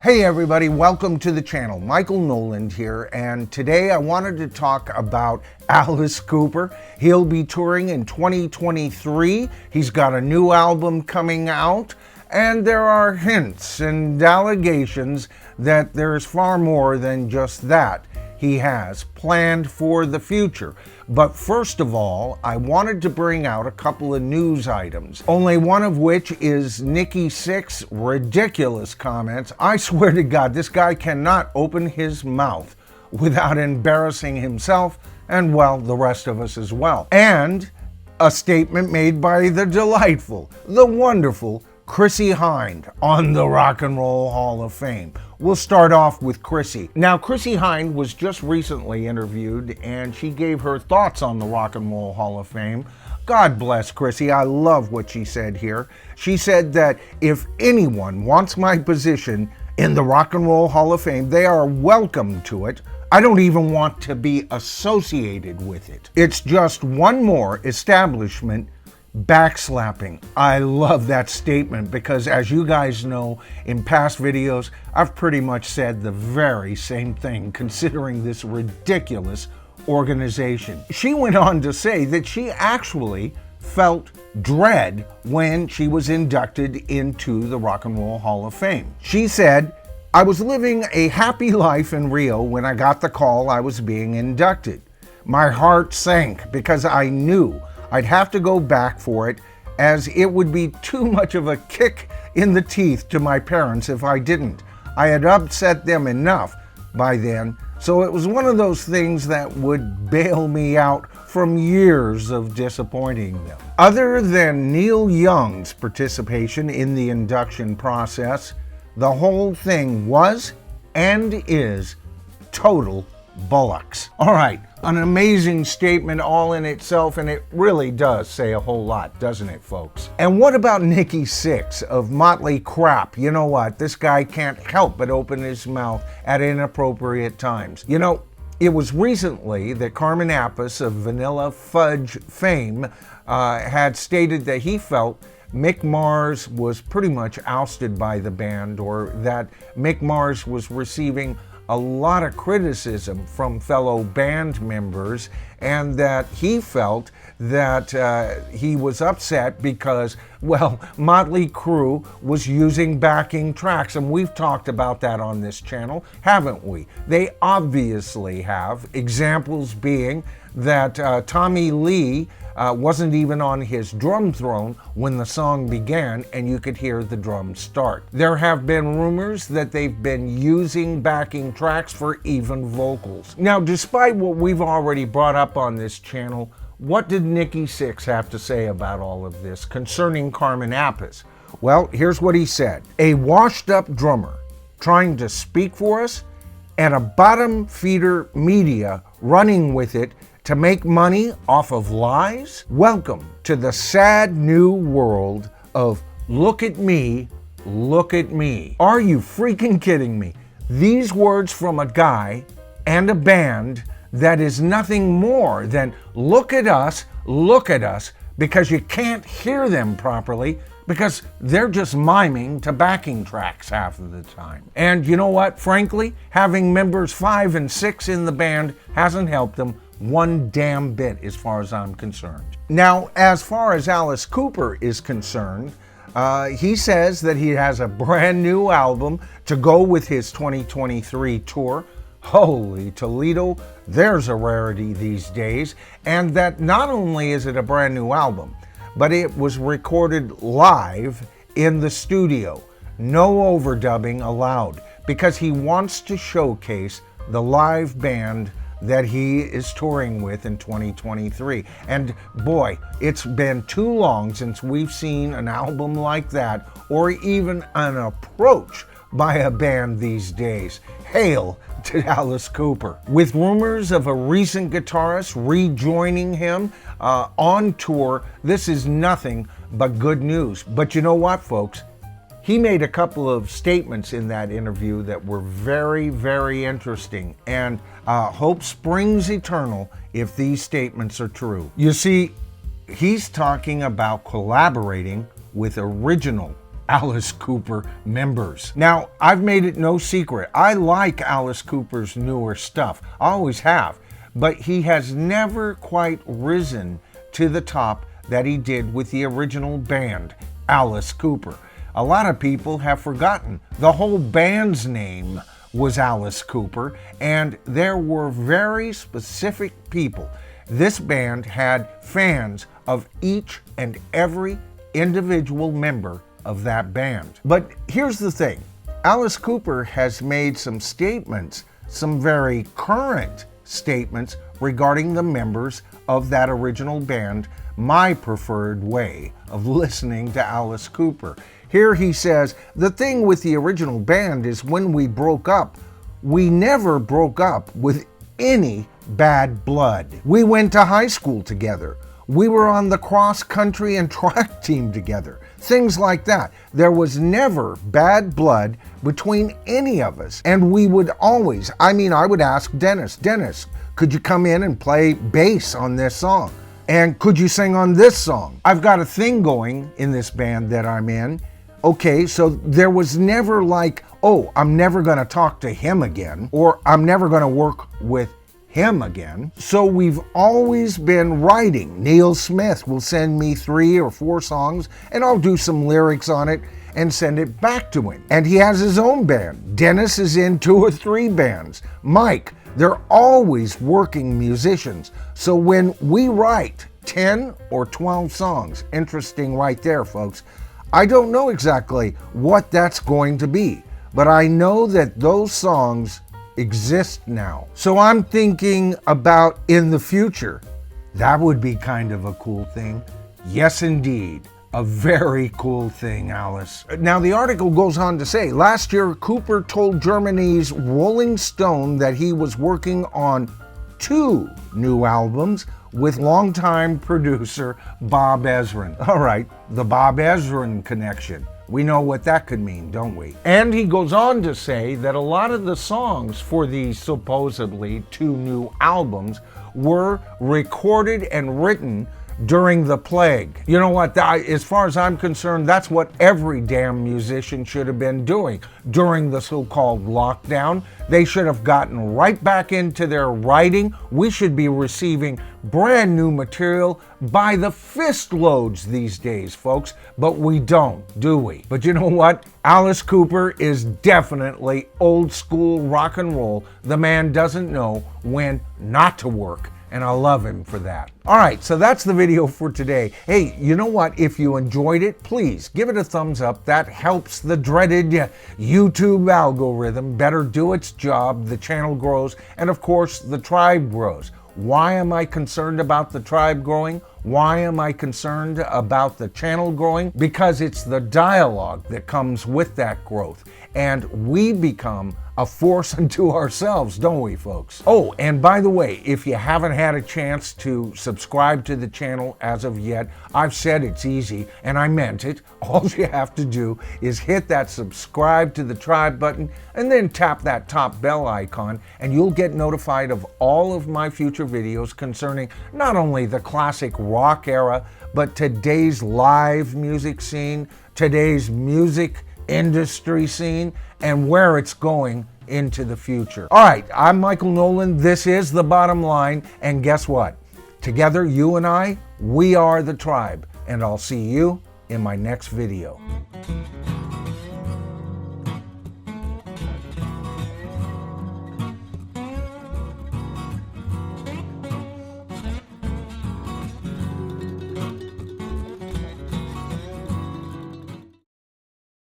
Hey everybody, welcome to the channel. Michael Noland here, and today I wanted to talk about Alice Cooper. He'll be touring in 2023. He's got a new album coming out, and there are hints and allegations that there's far more than just that he has planned for the future. But first of all, I wanted to bring out a couple of news items, only one of which is Nikki Sixx ridiculous comments. I swear to God, this guy cannot open his mouth without embarrassing himself and, well, the rest of us as well. And a statement made by the delightful, the wonderful Christie Hynde on the Rock and Roll Hall of Fame. We'll start off with Chrissie. Now, Christie Hynde was just recently interviewed, and she gave her thoughts on the Rock and Roll Hall of Fame. God bless Chrissie. I love what she said here. She said that if anyone wants my position in the Rock and Roll Hall of Fame, they are welcome to it. I don't even want to be associated with it. It's just one more establishment backslapping. I love that statement because, as you guys know, in past videos, I've pretty much said the very same thing considering this ridiculous organization. She went on to say that she actually felt dread when she was inducted into the Rock and Roll Hall of Fame. She said, "I was living a happy life in Rio when I got the call I was being inducted. My heart sank because I knew I'd have to go back for it, as it would be too much of a kick in the teeth to my parents if I didn't. I had upset them enough by then, so it was one of those things that would bail me out from years of disappointing them." Other than Neil Young's participation in the induction process, the whole thing was and is total bollocks. All right, an amazing statement all in itself, and it really does say a whole lot, doesn't it, folks? And what about Nikki Sixx of Mötley Crap? You know what? This guy can't help but open his mouth at inappropriate times. You know, it was recently that Carmine Appice of Vanilla Fudge fame had stated that he felt Mick Mars was pretty much ousted by the band, or that Mick Mars was receiving a lot of criticism from fellow band members, and that he felt that he was upset because, well, Mötley Crüe was using backing tracks, and we've talked about that on this channel, haven't we? They obviously have, examples being that Tommy Lee wasn't even on his drum throne when the song began, and you could hear the drums start. There have been rumors that they've been using backing tracks for even vocals. Now, despite what we've already brought up on this channel, what did Nikki Sixx have to say about all of this concerning Carmine Appice? Well, here's what he said. "A washed-up drummer trying to speak for us, and a bottom-feeder media running with it to make money off of lies? Welcome to the sad new world of look at me, look at me." Are you freaking kidding me? These words from a guy and a band that is nothing more than look at us, because you can't hear them properly because they're just miming to backing tracks half of the time. And you know what? Frankly, having members 5 and 6 in the band hasn't helped them one damn bit as far as I'm concerned. Now, as far as Alice Cooper is concerned, he says that he has a brand new album to go with his 2023 tour. Holy Toledo, there's a rarity these days. And that not only is it a brand new album, but it was recorded live in the studio. No overdubbing allowed, because he wants to showcase the live band that he is touring with in 2023. And boy, it's been too long since we've seen an album like that, or even an approach by a band these days. Hail to Alice Cooper. With rumors of a recent guitarist rejoining him on tour, this is nothing but good news. But you know what, folks? He made a couple of statements in that interview that were very, very interesting, and hope springs eternal if these statements are true. You see, he's talking about collaborating with original Alice Cooper members. Now, I've made it no secret, I like Alice Cooper's newer stuff. I always have. But he has never quite risen to the top that he did with the original band, Alice Cooper. A lot of people have forgotten the whole band's name was Alice Cooper, and there were very specific people. This band had fans of each and every individual member of that band. But here's the thing, Alice Cooper has made some statements, some very current statements regarding the members of that original band, my preferred way of listening to Alice Cooper. Here he says, the thing with the original band is when we broke up, we never broke up with any bad blood. We went to high school together. We were on the cross country and track team together. Things like that. There was never bad blood between any of us. And we would always, I would ask Dennis, could you come in and play bass on this song? And could you sing on this song? I've got a thing going in this band that I'm in. Okay, so there was never like, oh, I'm never gonna talk to him again, or I'm never gonna work with him again. So we've always been writing. Neil Smith will send me 3 or 4 songs and I'll do some lyrics on it and send it back to him. And he has his own band. Dennis is in 2 or 3 bands. Mike, they're always working musicians. So when we write 10 or 12 songs, interesting right there, folks, I don't know exactly what that's going to be, but I know that those songs exist now. So I'm thinking about in the future, that would be kind of a cool thing. Yes, indeed. A very cool thing, Alice. Now, the article goes on to say, last year, Cooper told Germany's Rolling Stone that he was working on 2 new albums with longtime producer Bob Ezrin. All right, the Bob Ezrin connection. We know what that could mean, don't we? And he goes on to say that a lot of the songs for these supposedly 2 new albums were recorded and written during the plague. You know what, as far as I'm concerned, that's what every damn musician should have been doing during the so-called lockdown. They should have gotten right back into their writing. We should be receiving brand new material by the fist loads these days, folks, but we don't, do we? But you know what? Alice Cooper is definitely old school rock and roll. The man doesn't know when not to work, and I love him for that. All right, so that's the video for today. Hey, you know what? If you enjoyed it, please give it a thumbs up. That helps the dreaded YouTube algorithm better do its job. The channel grows, and of course, the tribe grows. Why am I concerned about the tribe growing? Why am I concerned about the channel growing? Because it's the dialogue that comes with that growth. And we become a force unto ourselves, don't we, folks? Oh, and by the way, if you haven't had a chance to subscribe to the channel as of yet, I've said it's easy, and I meant it. All you have to do is hit that subscribe to the tribe button and then tap that top bell icon, and you'll get notified of all of my future videos concerning not only the classic rock era, but today's live music scene, today's music industry scene, and where it's going into the future. All right, I'm Michael Nolan. This is The Bottom Line, and guess what? Together, you and I, we are the tribe, and I'll see you in my next video.